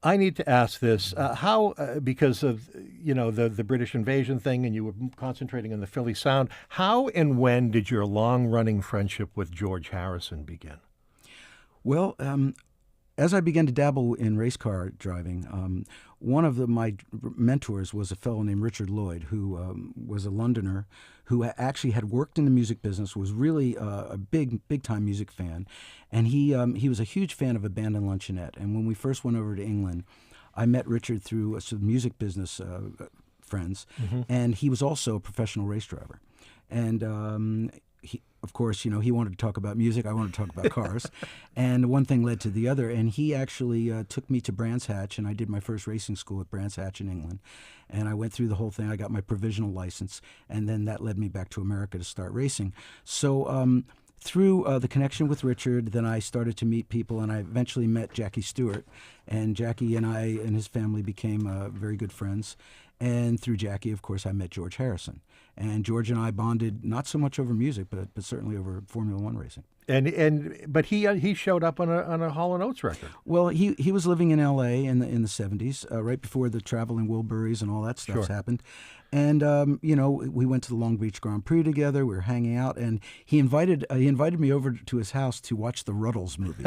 I need to ask this: how, because of the British invasion thing, and you were concentrating on the Philly sound. How and when did your long-running friendship with George Harrison begin? Well, as I began to dabble in race car driving, one of my mentors was a fellow named Richard Lloyd, who was a Londoner who actually had worked in the music business, was really a big time music fan, and he was a huge fan of a band and luncheonette. And when we first went over to England, I met Richard through some music business friends, and he was also a professional race driver, and of course, he wanted to talk about music. I wanted to talk about cars. And one thing led to the other. And he actually took me to Brands Hatch, and I did my first racing school at Brands Hatch in England. And I went through the whole thing. I got my provisional license, and then that led me back to America to start racing. So through the connection with Richard, then I started to meet people, and I eventually met Jackie Stewart. And Jackie and I and his family became very good friends. And through Jackie, of course, I met George Harrison. And George and I bonded not so much over music, but certainly over Formula One racing. But he showed up on a Hall & Oates record. Well, he was living in L.A. in the 70s, right before the Traveling Wilburys and all that stuff happened. And we went to the Long Beach Grand Prix together. We were hanging out, and he invited me over to his house to watch the Ruddles movie,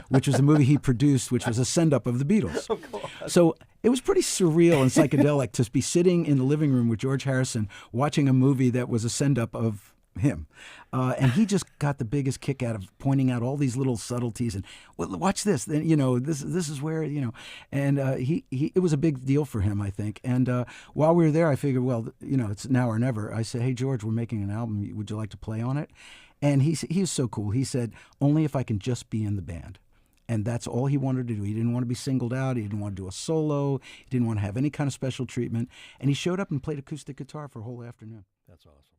which was a movie he produced, which was a send-up of the Beatles. Of course. So it was pretty surreal and psychedelic to be sitting in the living room with George Harrison watching a movie that was a send-up of him. And he just got the biggest kick out of pointing out all these little subtleties and, well, watch this. Then this is where and it was a big deal for him, I think. And while we were there, I figured, well, it's now or never. I said, hey George, we're making an album. Would you like to play on it? And he was so cool. He said, only if I can just be in the band. And that's all he wanted to do. He didn't want to be singled out. He didn't want to do a solo. He didn't want to have any kind of special treatment. And he showed up and played acoustic guitar for a whole afternoon. That's awesome.